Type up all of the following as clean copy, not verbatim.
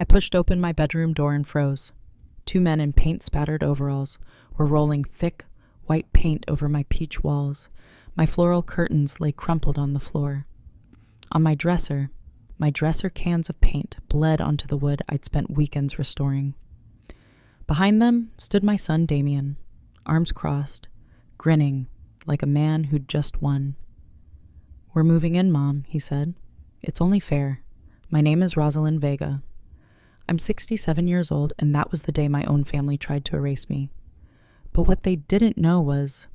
I pushed open my bedroom door and froze. Two men in paint-spattered overalls were rolling thick, white paint over my peach walls. My floral curtains lay crumpled on the floor. On my dresser cans of paint bled onto the wood I'd spent weekends restoring. Behind them stood my son Damien, arms crossed, grinning like a man who'd just won. "We're moving in, Mom," he said. "It's only fair. My name is Rosalind Vega. I'm 67 years old, and that was the day my own family tried to erase me. But what they didn't know was,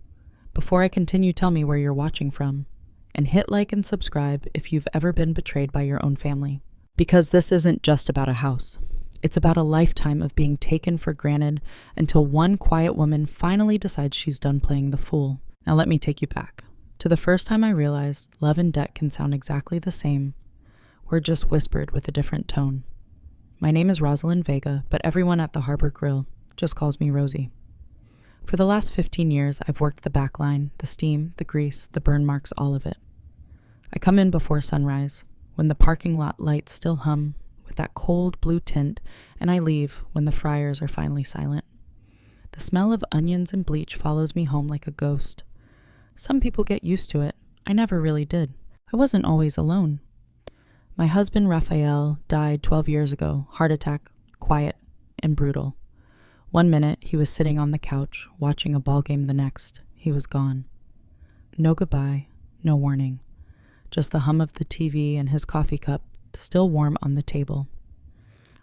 before I continue, tell me where you're watching from, and hit like and subscribe if you've ever been betrayed by your own family. Because this isn't just about a house. It's about a lifetime of being taken for granted until one quiet woman finally decides she's done playing the fool. Now let me take you back to the first time I realized love and debt can sound exactly the same. We're just whispered with a different tone. My name is Rosalind Vega, but everyone at the Harbor Grill just calls me Rosie. For the last 15 years, I've worked the back line, the steam, the grease, the burn marks, all of it. I come in before sunrise, when the parking lot lights still hum with that cold blue tint, and I leave when the fryers are finally silent. The smell of onions and bleach follows me home like a ghost. Some people get used to it. I never really did. I wasn't always alone. My husband, Raphael, died 12 years ago, heart attack, quiet and brutal. One minute, he was sitting on the couch, watching a ball game. The next, he was gone. No goodbye, no warning. Just the hum of the TV and his coffee cup, still warm on the table.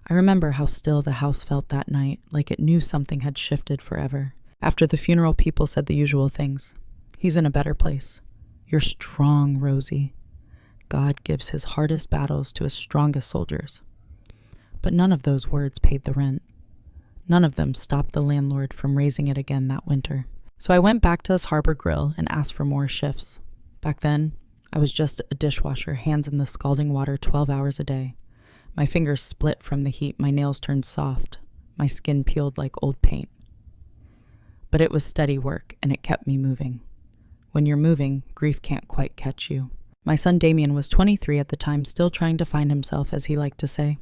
I remember how still the house felt that night, like it knew something had shifted forever. After the funeral, people said the usual things. He's in a better place. You're strong, Rosie. God gives his hardest battles to his strongest soldiers. But none of those words paid the rent. None of them stopped the landlord from raising it again that winter. So I went back to this Harbor Grill and asked for more shifts. Back then, I was just a dishwasher, hands in the scalding water 12 hours a day. My fingers split from the heat, my nails turned soft, my skin peeled like old paint. But it was steady work, and it kept me moving. When you're moving, grief can't quite catch you. My son Damien was 23 at the time, still trying to find himself, as he liked to say.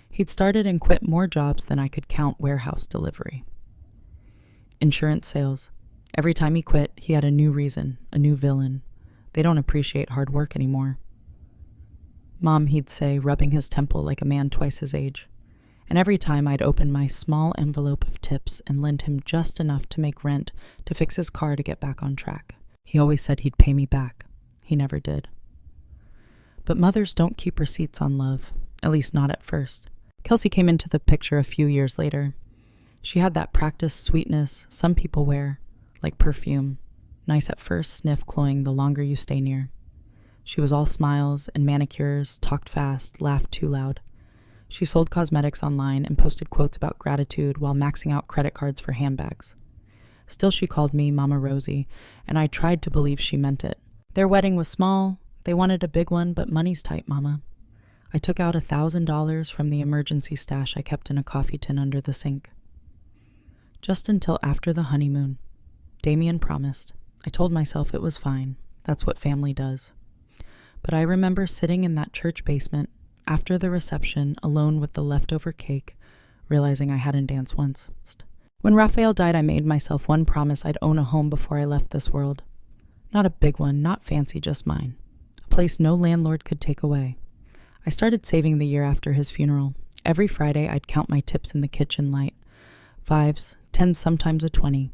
He'd started and quit more jobs than I could count warehouse delivery. Insurance sales. Every time he quit, he had a new reason, a new villain. They don't appreciate hard work anymore. Mom, he'd say, rubbing his temple like a man twice his age. And every time I'd open my small envelope of tips and lend him just enough to make rent to fix his car to get back on track. He always said he'd pay me back. He never did. But mothers don't keep receipts on love, at least not at first. Kelsey came into the picture a few years later. She had that practiced sweetness some people wear, like perfume, nice at first, sniff cloying the longer you stay near. She was all smiles and manicures, talked fast, laughed too loud. She sold cosmetics online and posted quotes about gratitude while maxing out credit cards for handbags. Still, she called me Mama Rosie, and I tried to believe she meant it. Their wedding was small. They wanted a big one, but money's tight, Mama. I took out $1,000 from the emergency stash I kept in a coffee tin under the sink. Just until after the honeymoon. Damien promised. I told myself it was fine. That's what family does. But I remember sitting in that church basement after the reception, alone with the leftover cake, realizing I hadn't danced once. When Raphael died, I made myself one promise: I'd own a home before I left this world. Not a big one, not fancy, just mine. A place no landlord could take away. I started saving the year after his funeral. Every Friday, I'd count my tips in the kitchen light. 5s, 10s, sometimes a 20.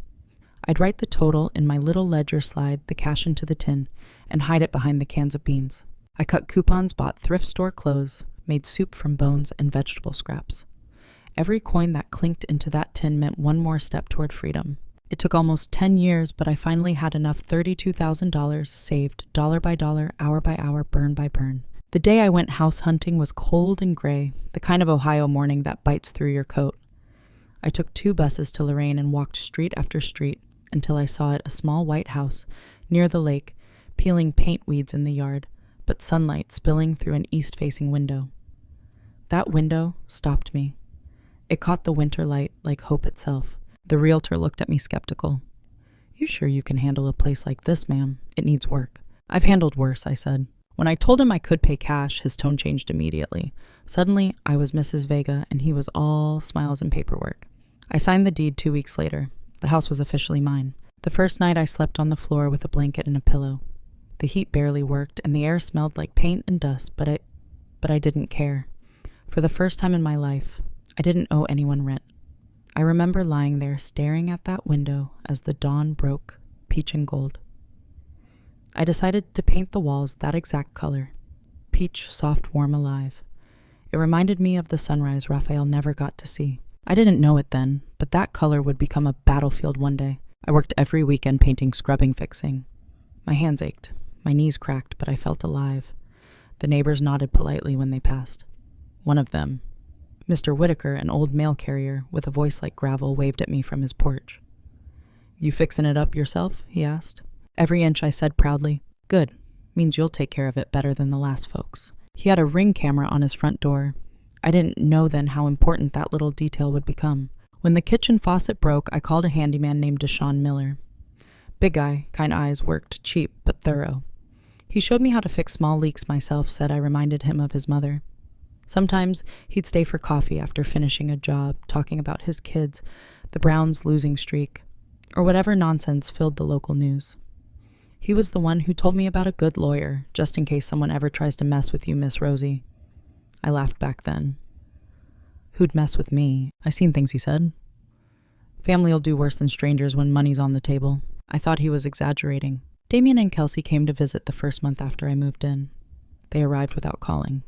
I'd write the total in my little ledger, slide the cash into the tin, and hide it behind the cans of beans. I cut coupons, bought thrift store clothes, made soup from bones and vegetable scraps. Every coin that clinked into that tin meant one more step toward freedom. It took almost 10 years, but I finally had enough $32,000 saved, dollar by dollar, hour by hour, burn by burn. The day I went house hunting was cold and gray, the kind of Ohio morning that bites through your coat. I took 2 buses to Lorraine and walked street after street until I saw it, a small white house near the lake, peeling paint weeds in the yard, but sunlight spilling through an east-facing window. That window stopped me. It caught the winter light like hope itself. The realtor looked at me skeptical. "You sure you can handle a place like this, ma'am? It needs work." "I've handled worse," I said. When I told him I could pay cash, his tone changed immediately. Suddenly, I was Mrs. Vega, and he was all smiles and paperwork. I signed the deed 2 weeks later. The house was officially mine. The first night I slept on the floor with a blanket and a pillow. The heat barely worked, and the air smelled like paint and dust, but I didn't care. For the first time in my life, I didn't owe anyone rent. I remember lying there staring at that window as the dawn broke, peach and gold. I decided to paint the walls that exact color, peach, soft, warm, alive. It reminded me of the sunrise Raphael never got to see. I didn't know it then, but that color would become a battlefield one day. I worked every weekend painting, scrubbing, fixing. My hands ached, my knees cracked, but I felt alive. The neighbors nodded politely when they passed. One of them, Mr. Whitaker, an old mail carrier with a voice like gravel, waved at me from his porch. "You fixin' it up yourself?" he asked. Every inch, I said proudly. "Good. Means you'll take care of it better than the last folks." He had a Ring camera on his front door. I didn't know then how important that little detail would become. When the kitchen faucet broke, I called a handyman named Deshaun Miller. Big guy, kind eyes, worked cheap but thorough. He showed me how to fix small leaks myself, said I reminded him of his mother. Sometimes he'd stay for coffee after finishing a job, talking about his kids, the Browns' losing streak, or whatever nonsense filled the local news. He was the one who told me about a good lawyer, just in case someone ever tries to mess with you, Miss Rosie. I laughed back then. Who'd mess with me? I seen things, he said. Family'll do worse than strangers when money's on the table. I thought he was exaggerating. Damien and Kelsey came to visit the first month after I moved in. They arrived without calling.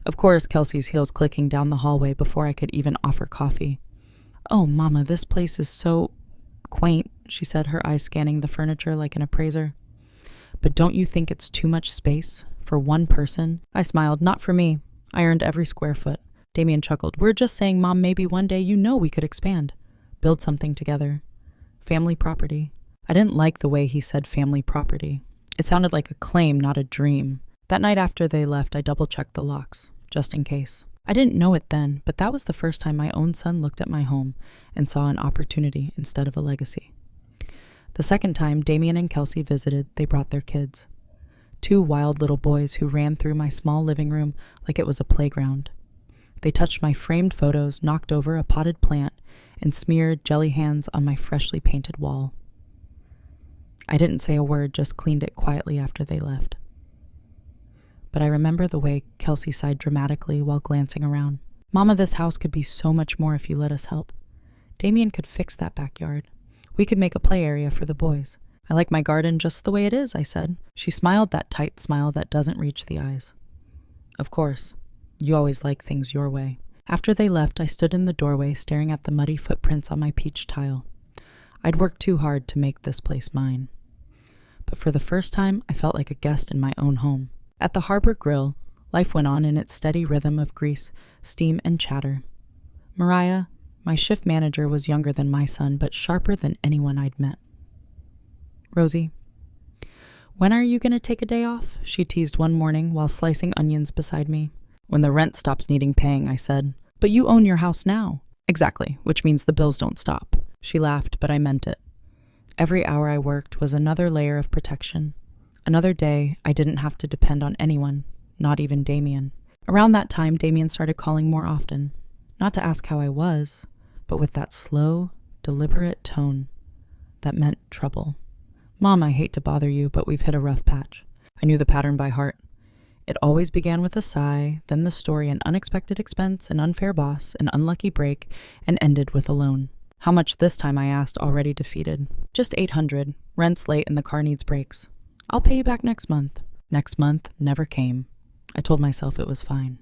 Of course, Kelsey's heels clicking down the hallway before I could even offer coffee. "Oh, Mama, this place is so quaint," she said, her eyes scanning the furniture like an appraiser. "But don't you think it's too much space for one person?" I smiled. "Not for me. I earned every square foot." Damien chuckled. "We're just saying, Mom, maybe one day we could expand. Build something together. Family property." I didn't like the way he said family property. It sounded like a claim, not a dream. That night after they left, I double-checked the locks, just in case. I didn't know it then, but that was the first time my own son looked at my home and saw an opportunity instead of a legacy. The second time Damien and Kelsey visited, they brought their kids. 2 wild little boys who ran through my small living room like it was a playground. They touched my framed photos, knocked over a potted plant, and smeared jelly hands on my freshly painted wall. I didn't say a word, just cleaned it quietly after they left. But I remember the way Kelsey sighed dramatically while glancing around. "Mama, this house could be so much more if you let us help. Damien could fix that backyard. We could make a play area for the boys. I like my garden just the way it is," I said. She smiled that tight smile that doesn't reach the eyes. "Of course. You always like things your way." After they left, I stood in the doorway staring at the muddy footprints on my peach tile. I'd worked too hard to make this place mine. But for the first time, I felt like a guest in my own home. At the Harbor Grill, life went on in its steady rhythm of grease, steam, and chatter. Mariah, my shift manager, was younger than my son, but sharper than anyone I'd met. "Rosie, when are you going to take a day off?" she teased one morning while slicing onions beside me. "When the rent stops needing paying," I said. "But you own your house now." "Exactly, which means the bills don't stop." She laughed, but I meant it. Every hour I worked was another layer of protection. Another day I didn't have to depend on anyone, not even Damien. Around that time, Damien started calling more often. Not to ask how I was, but with that slow, deliberate tone that meant trouble. "Mom, I hate to bother you, but we've hit a rough patch." I knew the pattern by heart. It always began with a sigh, then the story, an unexpected expense, an unfair boss, an unlucky break, and ended with a loan. "How much this time?" I asked, already defeated. "Just $800. Rent's late and the car needs brakes." "I'll pay you back next month." Next month never came. I told myself it was fine.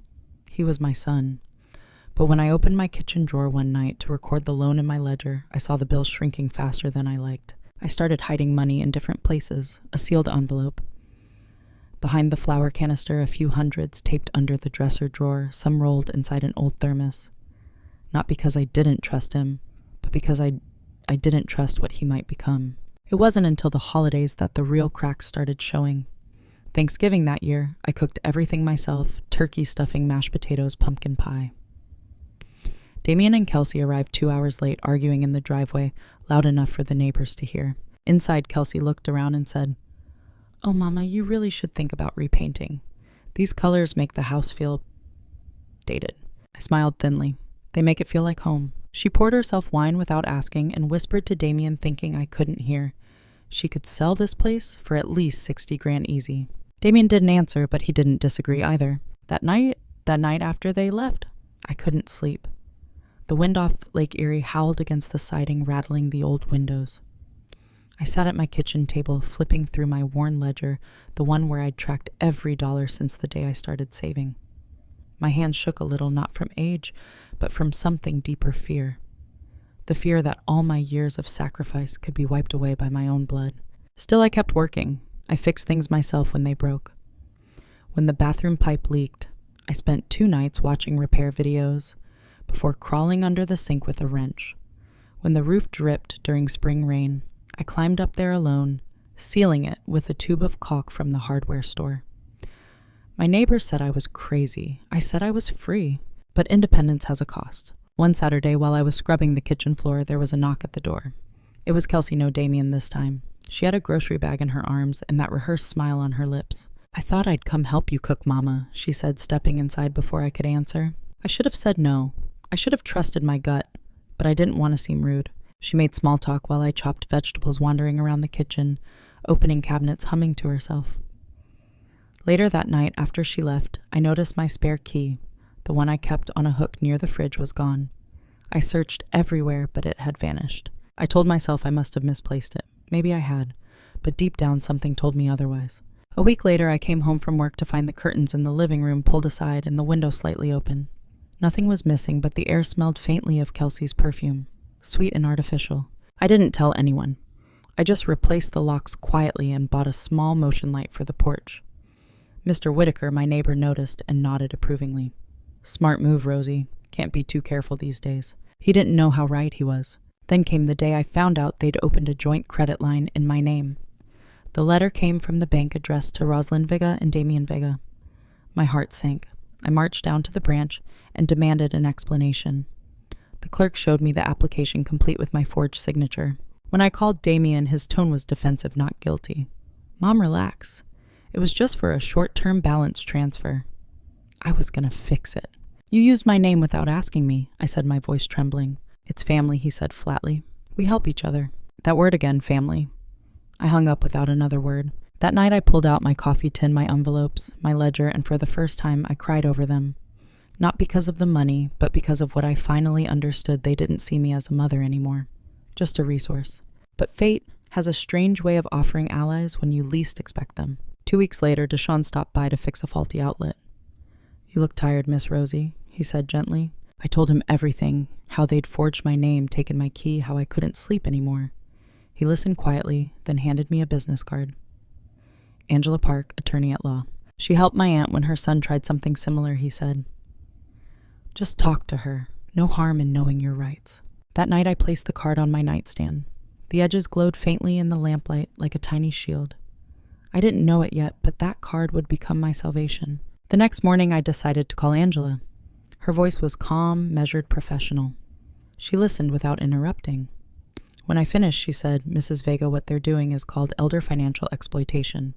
He was my son. But when I opened my kitchen drawer one night to record the loan in my ledger, I saw the bill shrinking faster than I liked. I started hiding money in different places, a sealed envelope. Behind the flour canister, a few hundreds taped under the dresser drawer, some rolled inside an old thermos. Not because I didn't trust him, but because I didn't trust what he might become. It wasn't until the holidays that the real cracks started showing. Thanksgiving that year, I cooked everything myself: turkey, stuffing, mashed potatoes, pumpkin pie. Damien and Kelsey arrived 2 hours late, arguing in the driveway, loud enough for the neighbors to hear. Inside, Kelsey looked around and said, "Oh, Mama, you really should think about repainting. These colors make the house feel dated." I smiled thinly. "They make it feel like home." She poured herself wine without asking and whispered to Damien, thinking I couldn't hear. She could sell this place for at least 60 grand easy. Damien didn't answer, but he didn't disagree either. That night after they left, I couldn't sleep. The wind off Lake Erie howled against the siding, rattling the old windows. I sat at my kitchen table, flipping through my worn ledger, the one where I'd tracked every dollar since the day I started saving. My hands shook a little, not from age, but from something deeper fear. The fear that all my years of sacrifice could be wiped away by my own blood. Still, I kept working. I fixed things myself when they broke. When the bathroom pipe leaked, I spent 2 nights watching repair videos before crawling under the sink with a wrench. When the roof dripped during spring rain, I climbed up there alone, sealing it with a tube of caulk from the hardware store. My neighbors said I was crazy. I said I was free, but independence has a cost. One Saturday, while I was scrubbing the kitchen floor, there was a knock at the door. It was Kelsey, no Damien this time. She had a grocery bag in her arms and that rehearsed smile on her lips. "I thought I'd come help you cook, Mama," she said, stepping inside before I could answer. I should have said no. I should have trusted my gut, but I didn't want to seem rude. She made small talk while I chopped vegetables, wandering around the kitchen, opening cabinets, humming to herself. Later that night, after she left, I noticed my spare key, the one I kept on a hook near the fridge, was gone. I searched everywhere, but it had vanished. I told myself I must have misplaced it. Maybe I had, but deep down something told me otherwise. A week later, I came home from work to find the curtains in the living room pulled aside and the window slightly open. Nothing was missing, but the air smelled faintly of Kelsey's perfume, sweet and artificial. I didn't tell anyone. I just replaced the locks quietly and bought a small motion light for the porch. Mr. Whitaker, my neighbor, noticed and nodded approvingly. "Smart move, Rosie. Can't be too careful these days." He didn't know how right he was. Then came the day I found out they'd opened a joint credit line in my name. The letter came from the bank addressed to Rosalind Vega and Damien Vega. My heart sank. I marched down to the branch and demanded an explanation. The clerk showed me the application complete with my forged signature. When I called Damien, his tone was defensive, not guilty. "Mom, relax. It was just for a short-term balance transfer." I was gonna fix it. "You used my name without asking me," I said, my voice trembling. "It's family," he said flatly. "We help each other." That word again, family. I hung up without another word. That night I pulled out my coffee tin, my envelopes, my ledger, and for the first time I cried over them. Not because of the money, but because of what I finally understood. They didn't see me as a mother anymore. Just a resource. But fate has a strange way of offering allies when you least expect them. 2 weeks later, Deshaun stopped by to fix a faulty outlet. "You look tired, Miss Rosie," he said gently. I told him everything, how they'd forged my name, taken my key, how I couldn't sleep anymore. He listened quietly, then handed me a business card. "Angela Park, attorney at law. She helped my aunt when her son tried something similar," he said. "Just talk to her. No harm in knowing your rights." That night I placed the card on my nightstand. The edges glowed faintly in the lamplight like a tiny shield. I didn't know it yet, but that card would become my salvation. The next morning I decided to call Angela. Her voice was calm, measured, professional. She listened without interrupting. When I finished, she said, "Mrs. Vega, what they're doing is called elder financial exploitation.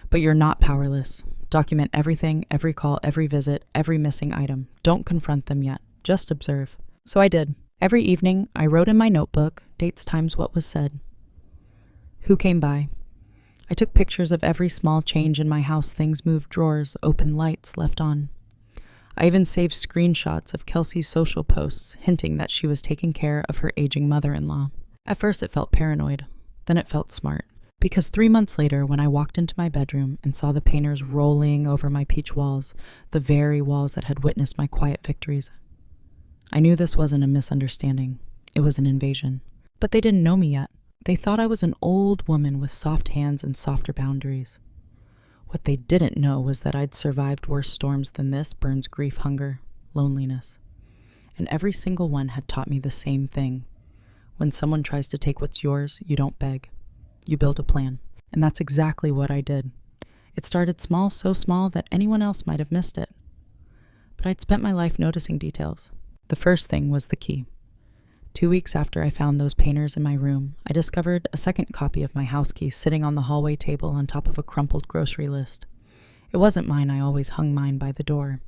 But you're not powerless. Document everything, every call, every visit, every missing item. Don't confront them yet. Just observe." So I did. Every evening, I wrote in my notebook, dates times what was said. Who came by? I took pictures of every small change in my house, things moved, drawers, open, lights left on. I even saved screenshots of Kelsey's social posts, hinting that she was taking care of her aging mother-in-law. At first it felt paranoid, then it felt smart. Because 3 months later, when I walked into my bedroom and saw the painters rolling over my peach walls, the very walls that had witnessed my quiet victories, I knew this wasn't a misunderstanding. It was an invasion. But they didn't know me yet. They thought I was an old woman with soft hands and softer boundaries. What they didn't know was that I'd survived worse storms than this: burns, grief, hunger, loneliness. And every single one had taught me the same thing. When someone tries to take what's yours, you don't beg. You build a plan. And that's exactly what I did. It started small, so small that anyone else might have missed it. But I'd spent my life noticing details. The first thing was the key. 2 weeks after I found those painters in my room, I discovered a second copy of my house key sitting on the hallway table on top of a crumpled grocery list. It wasn't mine, I always hung mine by the door.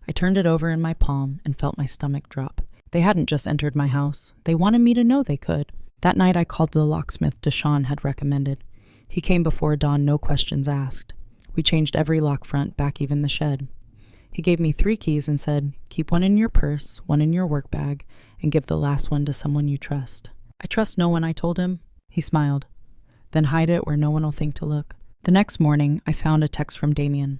I turned it over in my palm and felt my stomach drop. They hadn't just entered my house. They wanted me to know they could. That night I called the locksmith Deshawn had recommended. He came before dawn, no questions asked. We changed every lock front, back even the shed. He gave me 3 keys and said, keep one in your purse, one in your work bag, and give the last one to someone you trust. I trust no one, I told him. He smiled. Then hide it where no one will think to look. The next morning, I found a text from Damien.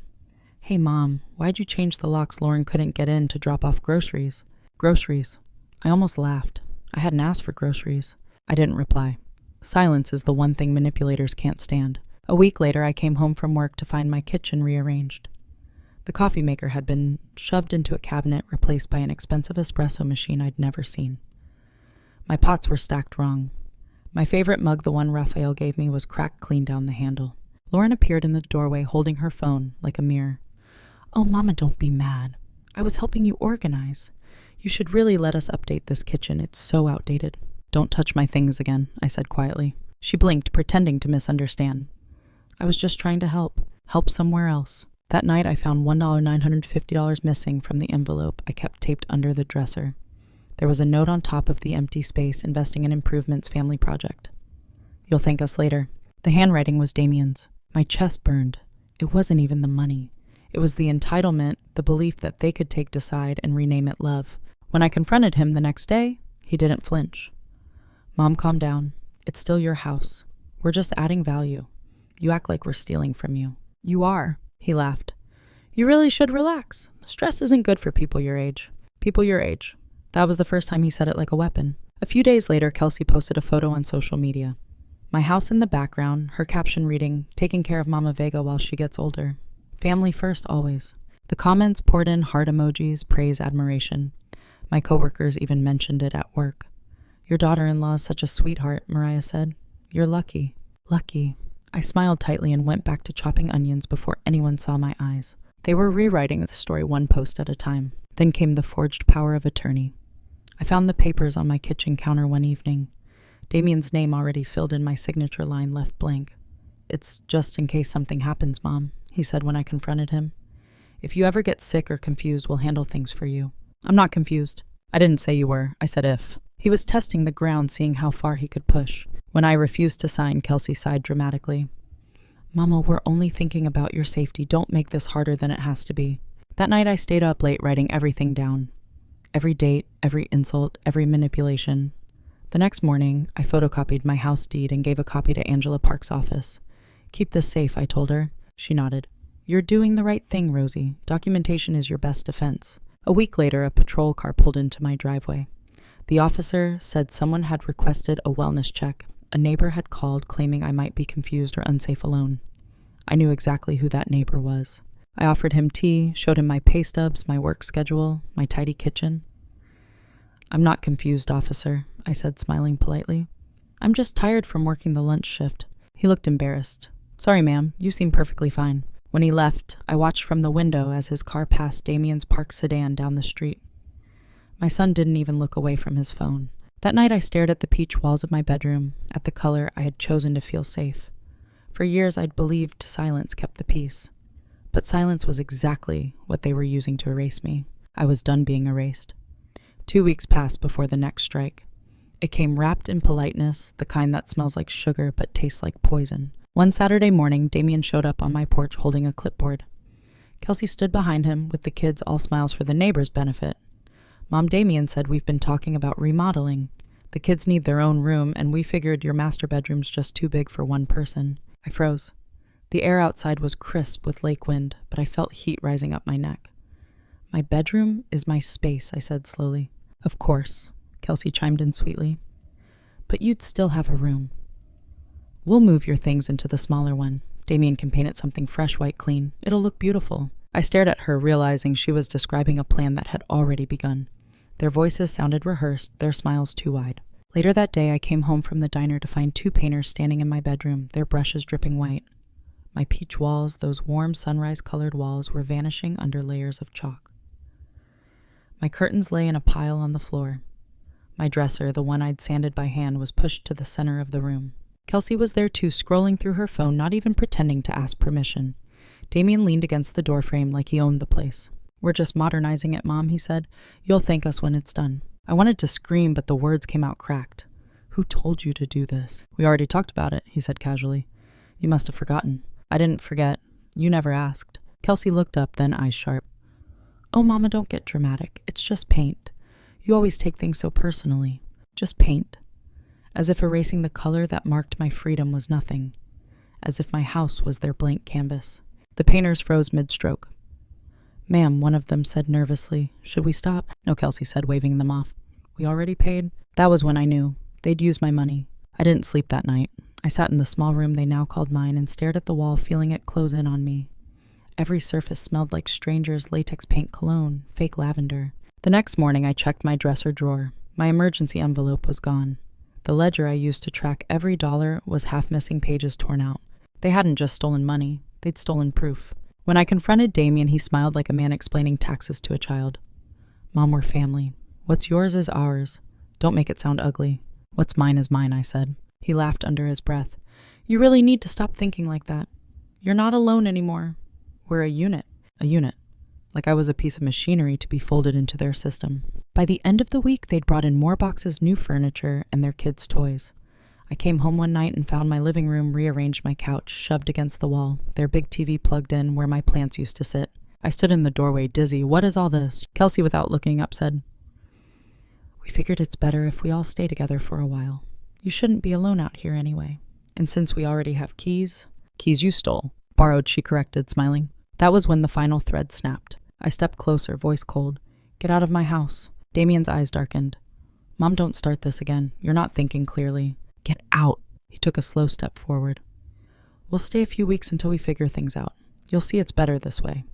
Hey Mom, why'd you change the locks Lauren couldn't get in to drop off groceries? Groceries. I almost laughed. I hadn't asked for groceries. I didn't reply. Silence is the one thing manipulators can't stand. A week later, I came home from work to find my kitchen rearranged. The coffee maker had been shoved into a cabinet, replaced by an expensive espresso machine I'd never seen. My pots were stacked wrong. My favorite mug, the one Raphael gave me, was cracked clean down the handle. Lauren appeared in the doorway holding her phone like a mirror. Oh, Mama, don't be mad. I was helping you organize. You should really let us update this kitchen. It's so outdated. Don't touch my things again, I said quietly. She blinked, pretending to misunderstand. I was just trying to help. Help somewhere else. That night, I found $1,950 missing from the envelope I kept taped under the dresser. There was a note on top of the empty space investing in improvements family project. You'll thank us later. The handwriting was Damien's. My chest burned. It wasn't even the money. It was the entitlement, the belief that they could take Decide and rename it Love. When I confronted him the next day, he didn't flinch. Mom, calm down. It's still your house. We're just adding value. You act like we're stealing from you. You are. He laughed. You really should relax. Stress isn't good for people your age. People your age. That was the first time he said it like a weapon. A few days later, Kelsey posted a photo on social media. My house in the background, her caption reading, taking care of Mama Vega while she gets older. Family first, always. The comments poured in heart emojis, praise, admiration. My coworkers even mentioned it at work. Your daughter-in-law is such a sweetheart, Mariah said. You're lucky. Lucky. I smiled tightly and went back to chopping onions before anyone saw my eyes. They were rewriting the story one post at a time. Then came the forged power of attorney. I found the papers on my kitchen counter one evening. Damien's name already filled in my signature line left blank. It's just in case something happens, Mom, he said when I confronted him. If you ever get sick or confused, we'll handle things for you. I'm not confused. I didn't say you were. I said if. He was testing the ground, seeing how far he could push. When I refused to sign, Kelsey sighed dramatically. Mama, we're only thinking about your safety. Don't make this harder than it has to be. That night I stayed up late writing everything down. Every date, every insult, every manipulation. The next morning, I photocopied my house deed and gave a copy to Angela Park's office. Keep this safe, I told her. She nodded. You're doing the right thing, Rosie. Documentation is your best defense. A week later, a patrol car pulled into my driveway. The officer said someone had requested a wellness check. A neighbor had called claiming I might be confused or unsafe alone. I knew exactly who that neighbor was. I offered him tea, showed him my pay stubs, my work schedule, my tidy kitchen. I'm not confused, officer, I said, smiling politely. I'm just tired from working the lunch shift. He looked embarrassed. Sorry, ma'am, you seem perfectly fine. When he left, I watched from the window as his car passed Damien's parked sedan down the street. My son didn't even look away from his phone. That night I stared at the peach walls of my bedroom, at the color I had chosen to feel safe. For years I'd believed silence kept the peace. But silence was exactly what they were using to erase me. I was done being erased. 2 weeks passed before the next strike. It came wrapped in politeness, the kind that smells like sugar but tastes like poison. One Saturday morning, Damien showed up on my porch holding a clipboard. Kelsey stood behind him, with the kids all smiles for the neighbors' benefit. Mom, Damien said we've been talking about remodeling. The kids need their own room, and we figured your master bedroom's just too big for one person. I froze. The air outside was crisp with lake wind, but I felt heat rising up my neck. My bedroom is my space, I said slowly. Of course, Kelsey chimed in sweetly. But you'd still have a room. We'll move your things into the smaller one. Damien can paint it something fresh, white, clean. It'll look beautiful. I stared at her, realizing she was describing a plan that had already begun. Their voices sounded rehearsed, their smiles too wide. Later that day, I came home from the diner to find 2 painters standing in my bedroom, their brushes dripping white. My peach walls, those warm sunrise-colored walls, were vanishing under layers of chalk. My curtains lay in a pile on the floor. My dresser, the one I'd sanded by hand, was pushed to the center of the room. Kelsey was there too, scrolling through her phone, not even pretending to ask permission. Damien leaned against the doorframe like he owned the place. "We're just modernizing it, Mom," he said. "You'll thank us when it's done." I wanted to scream, but the words came out cracked. "Who told you to do this?" "We already talked about it," he said casually. "You must have forgotten." "I didn't forget. You never asked." Kelsey looked up, then eyes sharp. "Oh, Mama, don't get dramatic. It's just paint. You always take things so personally. Just paint." As if erasing the color that marked my freedom was nothing. As if my house was their blank canvas. The painters froze mid-stroke. "Ma'am," one of them said nervously. "Should we stop?" "No," Kelsey said, waving them off. "We already paid?" That was when I knew. They'd used my money. I didn't sleep that night. I sat in the small room they now called mine and stared at the wall, feeling it close in on me. Every surface smelled like strangers' latex paint cologne, fake lavender. The next morning I checked my dresser drawer. My emergency envelope was gone. The ledger I used to track every dollar was half missing, pages torn out. They hadn't just stolen money, they'd stolen proof. When I confronted Damien, he smiled like a man explaining taxes to a child. "Mom, we're family. What's yours is ours. Don't make it sound ugly." "What's mine is mine," I said. He laughed under his breath. "You really need to stop thinking like that. You're not alone anymore. We're a unit." A unit. Like I was a piece of machinery to be folded into their system. By the end of the week, they'd brought in more boxes, new furniture, and their kids' toys. I came home one night and found my living room rearranged, my couch shoved against the wall, their big TV plugged in where my plants used to sit. I stood in the doorway, dizzy. "What is all this?" Kelsey, without looking up, said, "We figured it's better if we all stay together for a while. You shouldn't be alone out here anyway. And since we already have keys..." "Keys you stole." "Borrowed," she corrected, smiling. That was when the final thread snapped. I stepped closer, voice cold. "Get out of my house." Damien's eyes darkened. "Mom, don't start this again. You're not thinking clearly." "Get out." He took a slow step forward. "We'll stay a few weeks until we figure things out. You'll see it's better this way.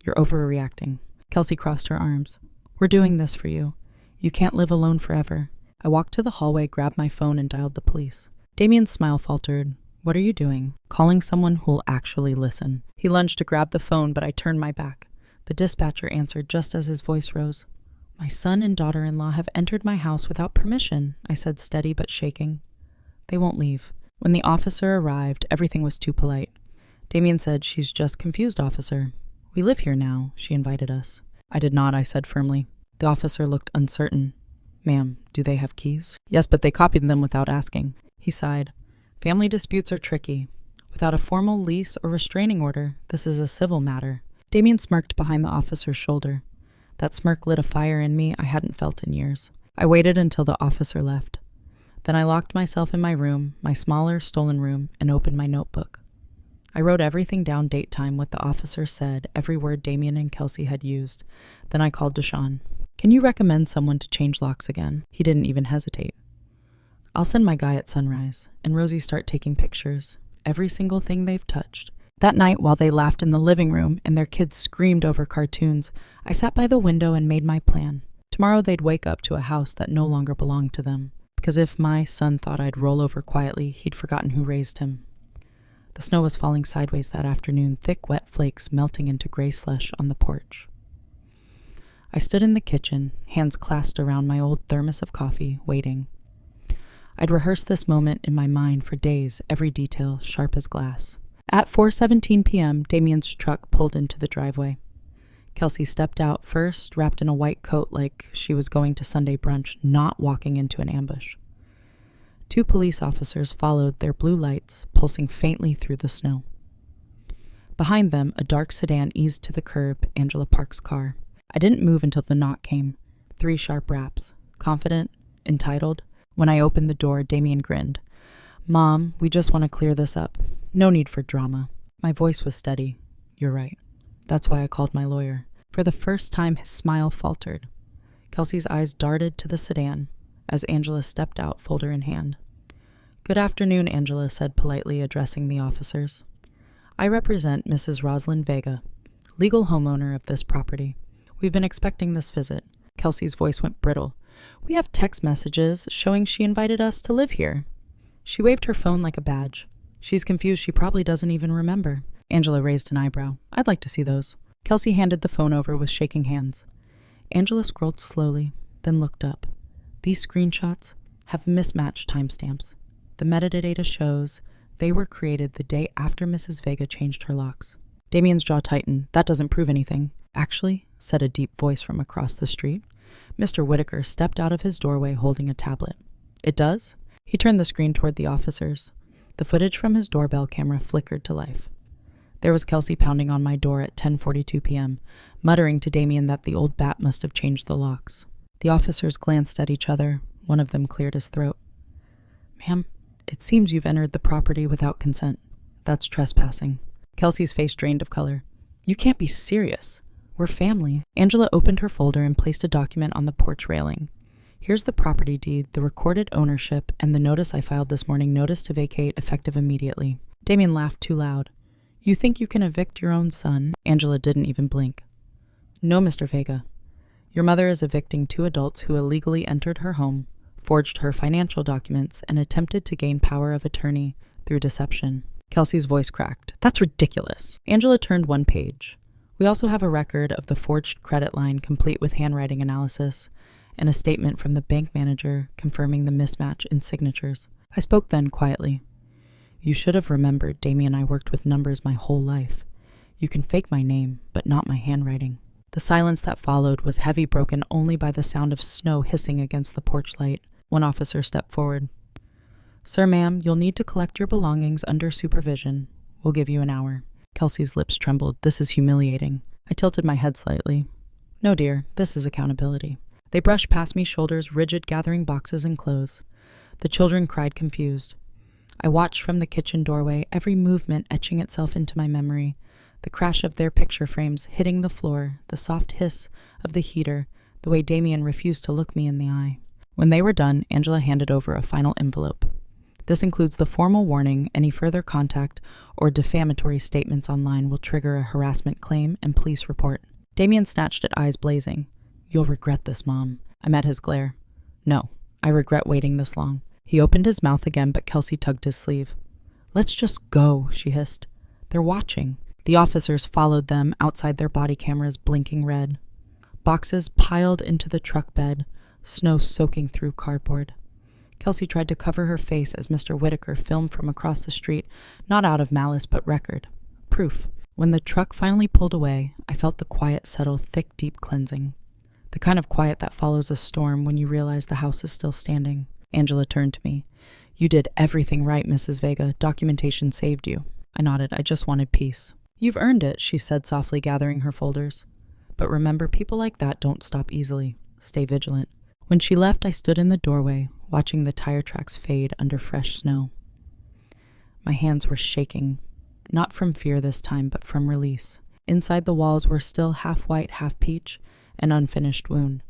You're overreacting." Kelsey crossed her arms. "We're doing this for you. You can't live alone forever." I walked to the hallway, grabbed my phone, and dialed the police. Damien's smile faltered. "What are you doing?" "Calling someone who'll actually listen." He lunged to grab the phone, but I turned my back. The dispatcher answered just as his voice rose. "My son and daughter-in-law have entered my house without permission," I said, steady but shaking. "They won't leave." When the officer arrived, everything was too polite. Damien said, "She's just confused, officer. We live here now." She invited us. "I did not," I said firmly. The officer looked uncertain. "Ma'am, do they have keys?" "Yes, but they copied them without asking." He sighed. "Family disputes are tricky. Without a formal lease or restraining order, this is a civil matter." Damien smirked behind the officer's shoulder. That smirk lit a fire in me I hadn't felt in years. I waited until the officer left. Then I locked myself in my room, my smaller, stolen room, and opened my notebook. I wrote everything down, date, time, what the officer said, every word Damien and Kelsey had used. Then I called Deshawn. "Can you recommend someone to change locks again?" He didn't even hesitate. "I'll send my guy at sunrise, and Rosie start taking pictures. Every single thing they've touched." That night, while they laughed in the living room and their kids screamed over cartoons, I sat by the window and made my plan. Tomorrow they'd wake up to a house that no longer belonged to them. Because if my son thought I'd roll over quietly, he'd forgotten who raised him. The snow was falling sideways that afternoon, thick, wet flakes melting into gray slush on the porch. I stood in the kitchen, hands clasped around my old thermos of coffee, waiting. I'd rehearsed this moment in my mind for days, every detail sharp as glass. At 4:17 p.m., Damien's truck pulled into the driveway. Kelsey stepped out first, wrapped in a white coat like she was going to Sunday brunch, not walking into an ambush. 2 police officers followed, their blue lights pulsing faintly through the snow. Behind them, a dark sedan eased to the curb, Angela Park's car. I didn't move until the knock came. 3 sharp raps. Confident, entitled. When I opened the door, Damien grinned. "Mom, we just want to clear this up. No need for drama." My voice was steady. "You're right. That's why I called my lawyer." For the first time, his smile faltered. Kelsey's eyes darted to the sedan as Angela stepped out, folder in hand. "Good afternoon," Angela said politely, addressing the officers. "I represent Mrs. Rosalind Vega, legal homeowner of this property. We've been expecting this visit." Kelsey's voice went brittle. "We have text messages showing she invited us to live here." She waved her phone like a badge. "She's confused. She probably doesn't even remember." Angela raised an eyebrow. "I'd like to see those." Kelsey handed the phone over with shaking hands. Angela scrolled slowly, then looked up. These screenshots have mismatched timestamps. The metadata shows they were created the day after Mrs. Vega changed her locks. Damien's jaw tightened. That doesn't prove anything. Actually, said a deep voice from across the street. Mr. Whitaker stepped out of his doorway holding a tablet. It does? He turned the screen toward the officers. The footage from his doorbell camera flickered to life. There was Kelsey pounding on my door at 10:42 p.m., muttering to Damien that the old bat must have changed the locks. The officers glanced at each other. One of them cleared his throat. Ma'am, it seems you've entered the property without consent. That's trespassing. Kelsey's face drained of color. You can't be serious. We're family. Angela opened her folder and placed a document on the porch railing. Here's the property deed, the recorded ownership, and the notice I filed this morning, notice to vacate effective immediately. Damien laughed too loud. You think you can evict your own son? Angela didn't even blink. No, Mr. Vega. Your mother is evicting 2 adults who illegally entered her home, forged her financial documents, and attempted to gain power of attorney through deception. Kelsey's voice cracked. That's ridiculous. Angela turned one page. We also have a record of the forged credit line complete with handwriting analysis and a statement from the bank manager confirming the mismatch in signatures. I spoke then quietly. You should have remembered Damien and I worked with numbers my whole life. You can fake my name, but not my handwriting. The silence that followed was heavy, broken only by the sound of snow hissing against the porch light. One officer stepped forward. Sir, ma'am, you'll need to collect your belongings under supervision. We'll give you an hour. Kelsey's lips trembled. This is humiliating. I tilted my head slightly. No, dear, this is accountability. They brushed past me, shoulders rigid, gathering boxes and clothes. The children cried confused. I watched from the kitchen doorway, every movement etching itself into my memory. The crash of their picture frames hitting the floor, the soft hiss of the heater, the way Damien refused to look me in the eye. When they were done, Angela handed over a final envelope. This includes the formal warning any further contact or defamatory statements online will trigger a harassment claim and police report. Damien snatched at, eyes blazing. You'll regret this, Mom. I met his glare. No, I regret waiting this long. He opened his mouth again, but Kelsey tugged his sleeve. Let's just go, she hissed. They're watching. The officers followed them outside their body cameras, blinking red. Boxes piled into the truck bed, snow soaking through cardboard. Kelsey tried to cover her face as Mr. Whitaker filmed from across the street, not out of malice but record. Proof. When the truck finally pulled away, I felt the quiet settle, thick, deep cleansing. The kind of quiet that follows a storm when you realize the house is still standing. Angela turned to me. You did everything right, Mrs. Vega. Documentation saved you. I nodded. I just wanted peace. You've earned it, she said softly, gathering her folders. But remember, people like that don't stop easily. Stay vigilant. When she left, I stood in the doorway, watching the tire tracks fade under fresh snow. My hands were shaking, not from fear this time, but from release. Inside the walls were still half white, half peach, an unfinished wound.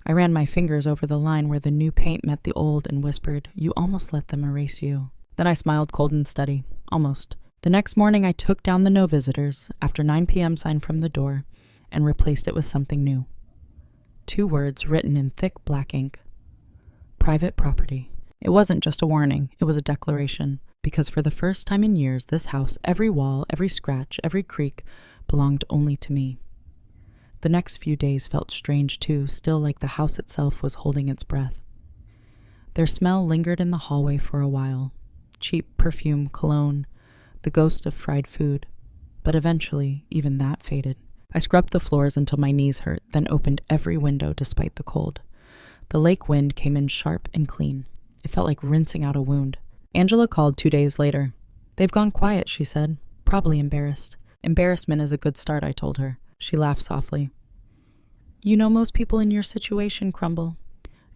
I ran my fingers over the line where the new paint met the old and whispered, You almost let them erase you. Then I smiled cold and steady. Almost. The next morning I took down the no visitors, after 9 p.m. sign from the door, and replaced it with something new. 2 words written in thick black ink. Private property. It wasn't just a warning, it was a declaration, because for the first time in years, this house, every wall, every scratch, every creak, belonged only to me. The next few days felt strange too, still like the house itself was holding its breath. Their smell lingered in the hallway for a while. Cheap perfume, cologne, the ghost of fried food. But eventually, even that faded. I scrubbed the floors until my knees hurt, then opened every window despite the cold. The lake wind came in sharp and clean. It felt like rinsing out a wound. Angela called 2 days later. They've gone quiet, she said. Probably embarrassed. Embarrassment is a good start, I told her. She laughed softly. You know most people in your situation crumble.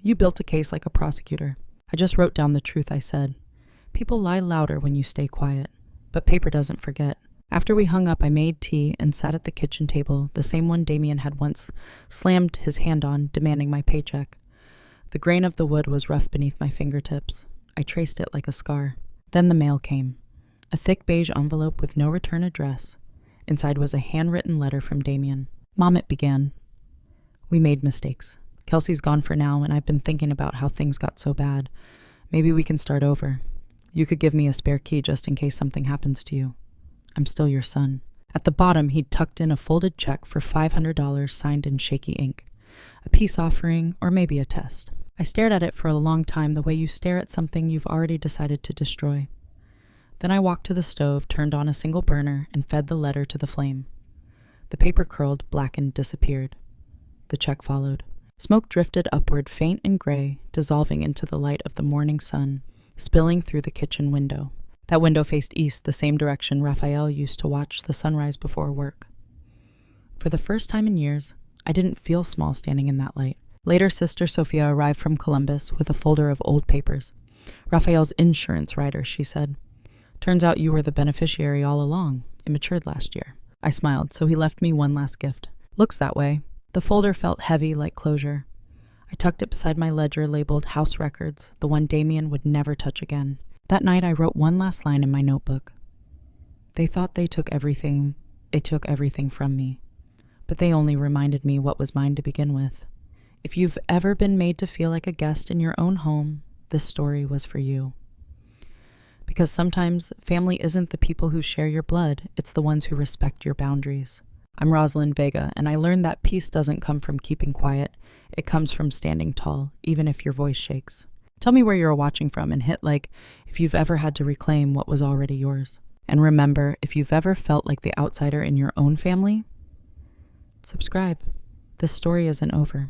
You built a case like a prosecutor. I just wrote down the truth, I said. People lie louder when you stay quiet. But paper doesn't forget. After we hung up, I made tea and sat at the kitchen table, the same one Damien had once slammed his hand on, demanding my paycheck. The grain of the wood was rough beneath my fingertips. I traced it like a scar. Then the mail came. A thick beige envelope with no return address. Inside was a handwritten letter from Damien. Mom, it began. We made mistakes. Kelsey's gone for now, and I've been thinking about how things got so bad. Maybe we can start over. You could give me a spare key just in case something happens to you. I'm still your son. At the bottom, he'd tucked in a folded check for $500 signed in shaky ink. A peace offering, or maybe a test. I stared at it for a long time, the way you stare at something you've already decided to destroy. Then I walked to the stove, turned on a single burner, and fed the letter to the flame. The paper curled, blackened, disappeared. The check followed. Smoke drifted upward, faint and gray, dissolving into the light of the morning sun, spilling through the kitchen window. That window faced east, the same direction Raphael used to watch the sunrise before work. For the first time in years, I didn't feel small standing in that light. Later, Sister Sophia arrived from Columbus with a folder of old papers. Raphael's insurance rider, she said. Turns out you were the beneficiary all along. It matured last year. I smiled, so he left me one last gift. Looks that way. The folder felt heavy like closure. I tucked it beside my ledger labeled House Records, the one Damien would never touch again. That night I wrote one last line in my notebook. They thought they took everything from me. But they only reminded me what was mine to begin with. If you've ever been made to feel like a guest in your own home, this story was for you. Because sometimes family isn't the people who share your blood, it's the ones who respect your boundaries. I'm Rosalind Vega, and I learned that peace doesn't come from keeping quiet. It comes from standing tall, even if your voice shakes. Tell me where you're watching from and hit like if you've ever had to reclaim what was already yours. And remember, if you've ever felt like the outsider in your own family, subscribe. This story isn't over.